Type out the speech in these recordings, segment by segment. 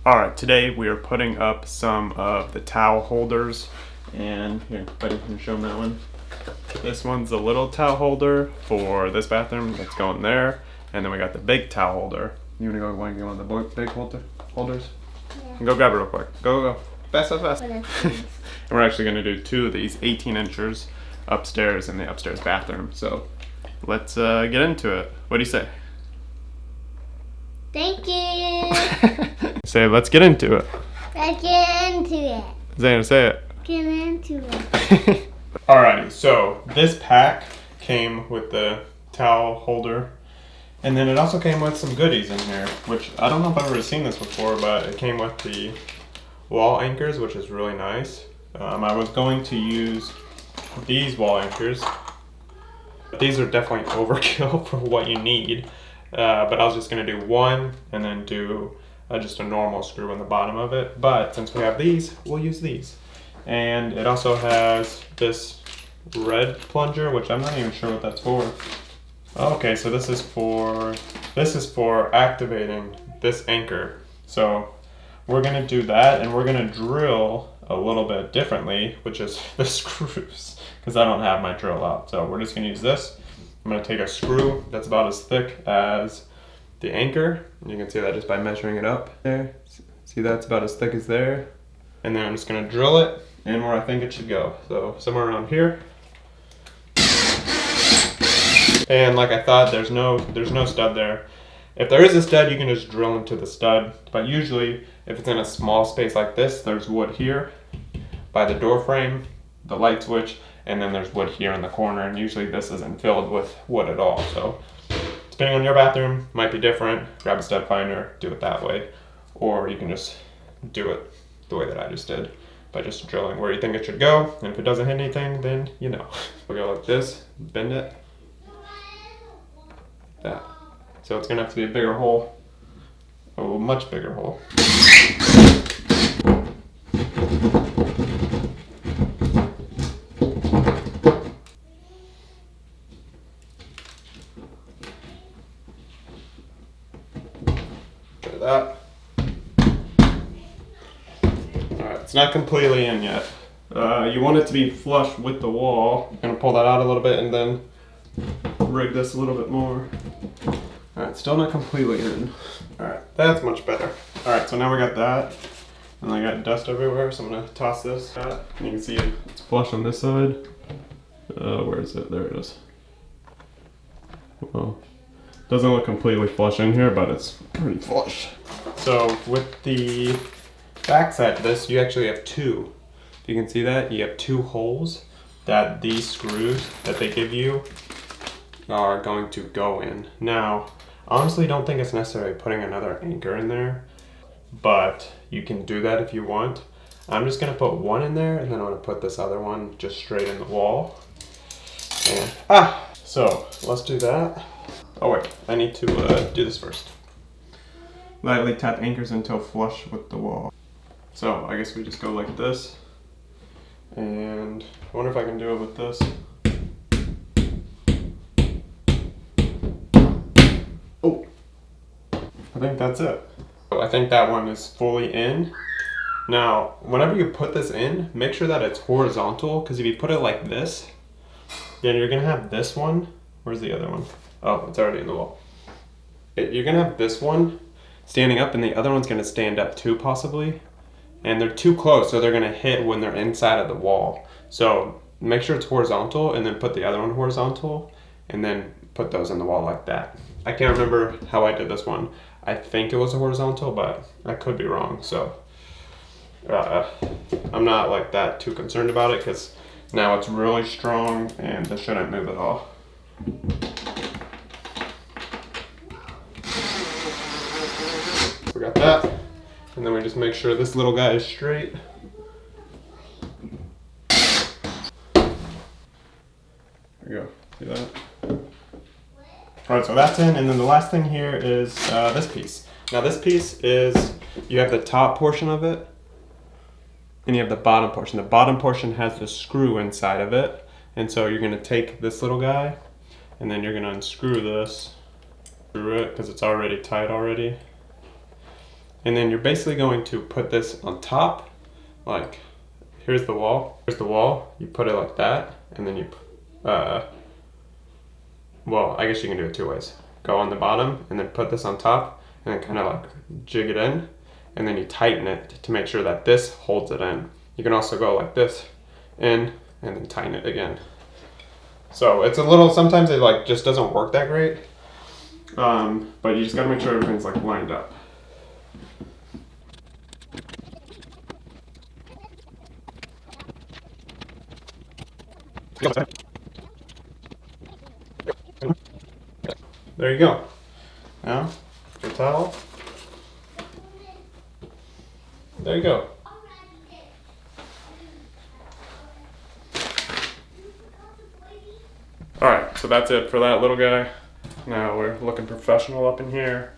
Alright, today we are putting up some of the towel holders, and here, buddy, can you show them that one? This one's a little towel holder for this bathroom that's going there, and then we got the big towel holder. You wanna go get one of the big holders? Yeah. Go grab it real quick. Go. Fast. And we're actually gonna do two of these 18 inchers upstairs in the upstairs bathroom. So let's get into it. What do you say? Thank you. Say, let's get into it. Let's get into it. Zayna, say it. Get into it. Alrighty, so this pack came with the towel holder, and then it also came with some goodies in here, which I don't know if I've ever seen this before, but it came with the wall anchors, which is really nice. I was going to use these wall anchors. These are definitely overkill for what you need, but I was just going to do one and then do just a normal screw on the bottom of it. But since we have these, we'll use these. And it also has this red plunger, which I'm not even sure what that's for. Okay, so this is for activating this anchor. So we're gonna do that, and we're gonna drill a little bit differently, which is the screws, because I don't have my drill out. So we're just gonna use this. I'm gonna take a screw that's about as thick as the anchor. You can see that just by measuring it up there. See, that's about as thick as there. And then I'm just gonna drill it in where I think it should go. So somewhere around here. And like I thought, there's no stud there. If there is a stud, you can just drill into the stud. But usually, if it's in a small space like this, there's wood here by the door frame, the light switch, and then there's wood here in the corner. And usually this isn't filled with wood at all. So depending on your bathroom, might be different. Grab a stud finder, do it that way. Or you can just do it the way that I just did, by just drilling where you think it should go. And if it doesn't hit anything, then you know. We'll go like this, bend it. That. So it's gonna have to be a bigger hole, a much bigger hole. Try that. Alright, it's not completely in yet. You want it to be flush with the wall. I'm gonna pull that out a little bit and then rig this a little bit more. Alright, still not completely in. Alright, that's much better. Alright, so now we got that. And I got dust everywhere, so I'm gonna toss this. And you can see it's flush on this side. Where is it? There it is. Well, doesn't look completely flush in here, but it's pretty flush. So with the back side of this, you actually have two. If you can see that, you have two holes that these screws that they give you are going to go in. Now, I honestly don't think it's necessary putting another anchor in there, but you can do that if you want. I'm just gonna put one in there, and then I'm gonna put this other one just straight in the wall. And, so let's do that. Oh wait, I need to do this first. Lightly tap anchors until flush with the wall. So I guess we just go like this. And I wonder if I can do it with this. Oh, I think that's it. I think that one is fully in. Now, whenever you put this in, make sure that it's horizontal, because if you put it like this, then you're gonna have this one. Where's the other one? Oh, it's already in the wall. You're gonna have this one standing up, and the other one's gonna stand up too, possibly. And they're too close, so they're gonna hit when they're inside of the wall. So make sure it's horizontal, and then put the other one horizontal, and then put those in the wall like that. I can't remember how I did this one. I think it was a horizontal, but I could be wrong. So I'm not like that too concerned about it, because now it's really strong and this shouldn't move at all. We got that. And then we just make sure this little guy is straight. There you go. See that? Alright, so that's in, and then the last thing here is this piece. Now this piece is, you have the top portion of it, and you have the bottom portion. The bottom portion has the screw inside of it, and so you're going to take this little guy, and then you're going to unscrew this, screw it, because it's already tight already. And then you're basically going to put this on top, like, here's the wall, you put it like that, and then you, well, I guess you can do it two ways. Go on the bottom, and then put this on top, and then kind of like jig it in, and then you tighten it to make sure that this holds it in. You can also go like this, in, and then tighten it again. So it's a little, sometimes it like just doesn't work that great, but you just gotta make sure everything's like lined up. There you go. Now, your towel. There you go. Alright, so that's it for that little guy. Now we're looking professional up in here,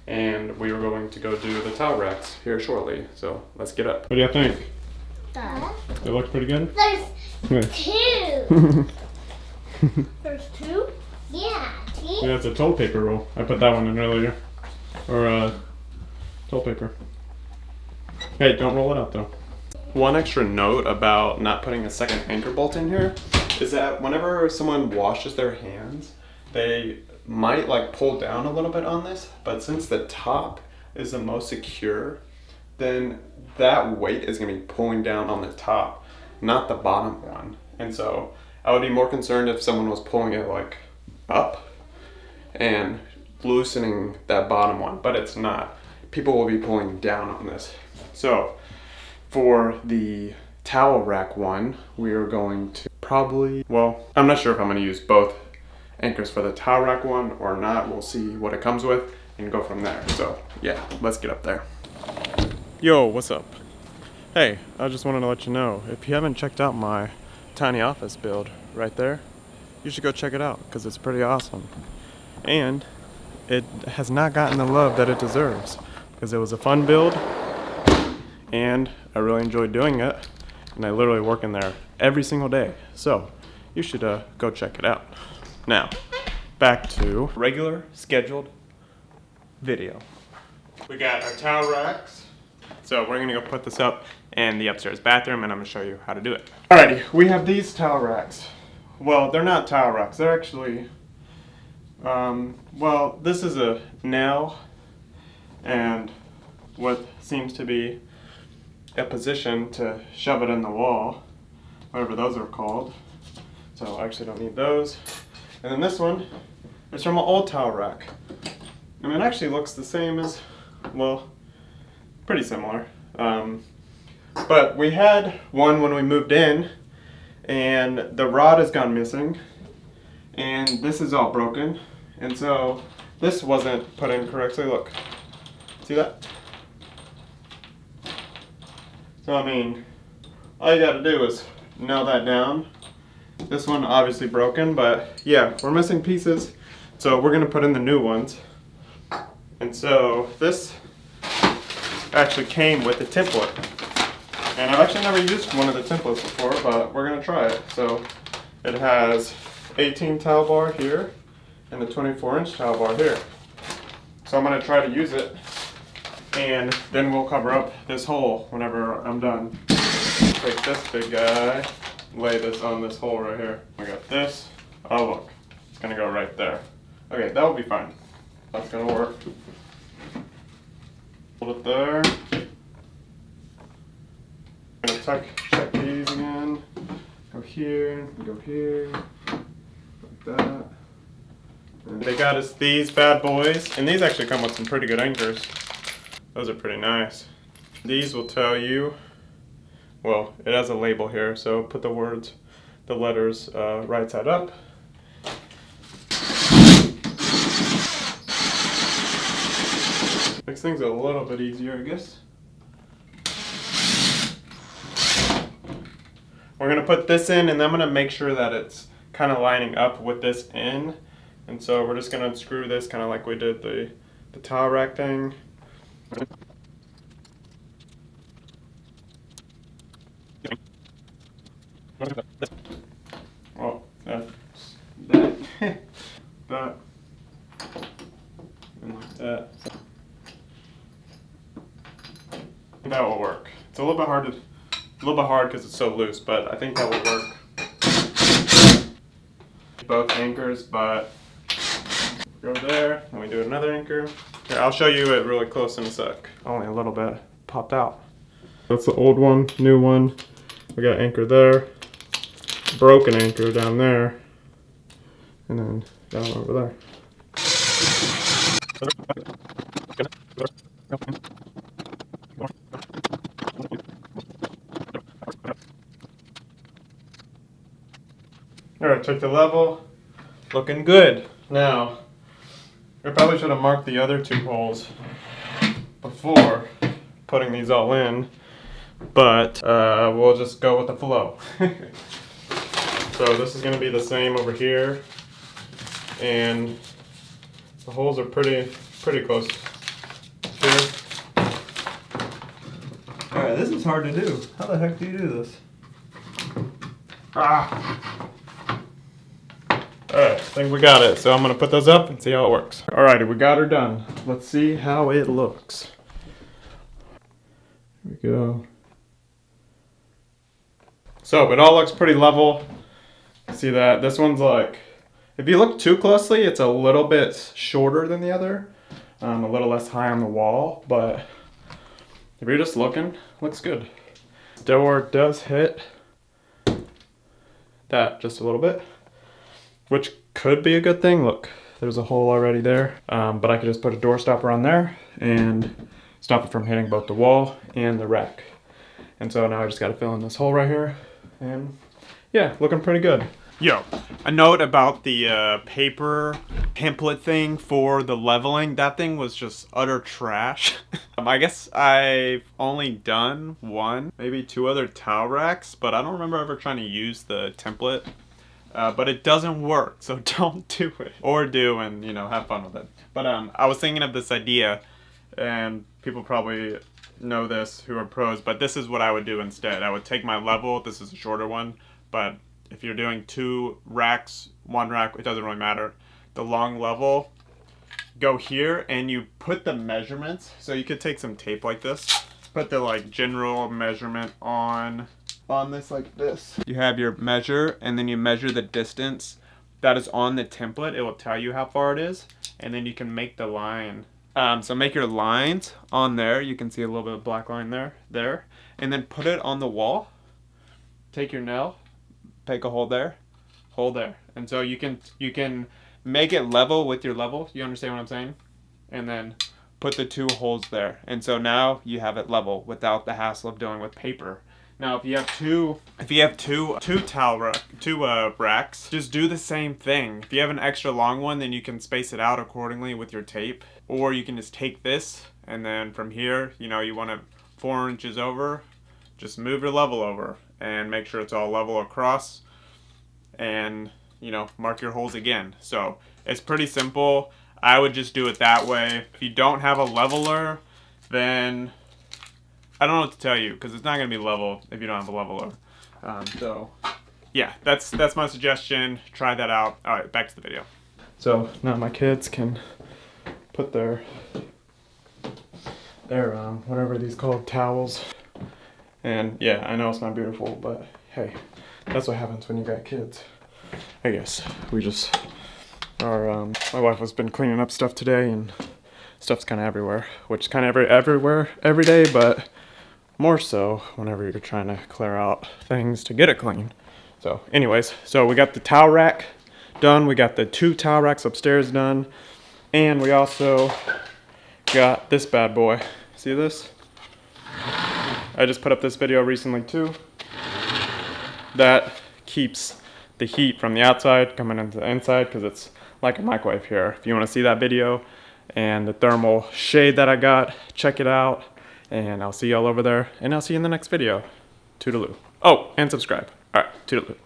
and we are going to go do the towel racks here shortly. So let's get up. What do you think? It looks pretty good? There's two. There's two? Yeah. See? Yeah, it's a toilet paper roll. I put that one in earlier. Or toilet paper. Hey, don't roll it out though. One extra note about not putting a second anchor bolt in here is that whenever someone washes their hands, they might like pull down a little bit on this, but since the top is the most secure, then that weight is gonna be pulling down on the top, not the bottom one. And so I would be more concerned if someone was pulling it like up and loosening that bottom one, but it's not. People will be pulling down on this. So for the towel rack one, we are going to probably, well, I'm not sure if I'm going to use both anchors for the towel rack one or not. We'll see what it comes with and go from there. So yeah, let's get up there. Yo, what's up? Hey, I just wanted to let you know, if you haven't checked out my tiny office build right there, you should go check it out because it's pretty awesome. And it has not gotten the love that it deserves because it was a fun build and I really enjoyed doing it, and I literally work in there every single day. So you should go check it out. Now, back to regular scheduled video. We got our towel racks. So we're gonna go put this up in the upstairs bathroom and I'm gonna show you how to do it. Alrighty, we have these towel racks. Well, they're not towel racks, they're actually, well, this is a nail and what seems to be a position to shove it in the wall, whatever those are called. So I actually don't need those. And then this one is from an old towel rack. And it actually looks the same as, well, pretty similar. But we had one when we moved in and the rod has gone missing and this is all broken. And so this wasn't put in correctly, look. See that? So I mean, all you gotta do is nail that down. This one obviously broken, but yeah, we're missing pieces. So we're gonna put in the new ones. And so this actually came with the template. And I've actually never used one of the templates before, but we're gonna try it. So it has 18 towel bar here and a 24-inch towel bar here. So I'm gonna try to use it and then we'll cover up this hole whenever I'm done. Take this big guy, lay this on this hole right here. We got this. Oh look, it's gonna go right there. Okay, that will be fine. That's gonna work. Hold it there. I'm gonna check these again. Go here, like that. And they got us these bad boys, and these actually come with some pretty good anchors. Those are pretty nice. These will tell you, well, it has a label here, so put the words, the letters right side up. Makes things a little bit easier, I guess. We're gonna put this in and I'm gonna make sure that it's kind of lining up with this in. And so we're just gonna unscrew this kind of like we did the towel rack thing. Oh, that, that, and like that. that will work. It's a little bit hard because it's so loose, but I think that will work. Both anchors, but go there, and we do another anchor. Here, I'll show you it really close in a sec. Only a little bit popped out. That's the old one, new one. We got anchor there, broken anchor down there, and then down over there. Alright, check the level. Looking good. Now, I probably should have marked the other 2 holes before putting these all in, but we'll just go with the flow. So this is going to be the same over here, and the holes are pretty close here. Alright, this is hard to do. How the heck do you do this? Alright, I think we got it. So I'm going to put those up and see how it works. Alrighty, we got her done. Let's see how it looks. Here we go. So it all looks pretty level. See that? This one's like, if you look too closely, it's a little bit shorter than the other. A little less high on the wall, but if you're just looking, looks good. Door does hit that just a little bit, which could be a good thing. Look, there's a hole already there, but I could just put a door stopper on there and stop it from hitting both the wall and the rack. And so now I just got to fill in this hole right here, and yeah, looking pretty good. Yo, a note about the paper template thing for the leveling. That thing was just utter trash. I guess I've only done 1, maybe 2 other towel racks, but I don't remember ever trying to use the template. But it doesn't work, so don't do it. Or do, and you know, have fun with it. But I was thinking of this idea, and people probably know this who are pros, but this is what I would do instead. I would take my level, this is a shorter one, but if you're doing 2 racks, 1 rack, it doesn't really matter. The long level, go here and you put the measurements. So you could take some tape like this, put the like general measurement on this like this. You have your measure, and then you measure the distance that is on the template. It will tell you how far it is, and then you can make the line. So make your lines on there. You can see a little bit of black line there, and then put it on the wall. Take your nail, take a hole there, and so you can make it level with your level. You understand what I'm saying? And then put the 2 holes there, and so now you have it level without the hassle of dealing with paper. Now, if you have two towel racks, just do the same thing. If you have an extra long one, then you can space it out accordingly with your tape, or you can just take this, and then from here, you know, you want it 4 inches over, just move your level over, and make sure it's all level across, and you know, mark your holes again. So it's pretty simple. I would just do it that way. If you don't have a leveler, then I don't know what to tell you, because it's not going to be level if you don't have a leveler. So yeah, that's my suggestion. Try that out. All right, back to the video. So now my kids can put their whatever these called, towels. And yeah, I know it's not beautiful, but hey, that's what happens when you got kids. I guess we just are. My wife has been cleaning up stuff today, and stuff's kind of everywhere, which is kind of everywhere every day, but more so whenever you're trying to clear out things to get it clean. So anyways, so we got the towel rack done, we got the 2 towel racks upstairs done, and we also got this bad boy. See this? I just put up this video recently too. That keeps the heat from the outside coming into the inside, because it's like a microwave here. If you want to see that video and the thermal shade that I got, check it out. And I'll see y'all over there, and I'll see you in the next video. Toodaloo. Oh, and subscribe. All right, toodaloo.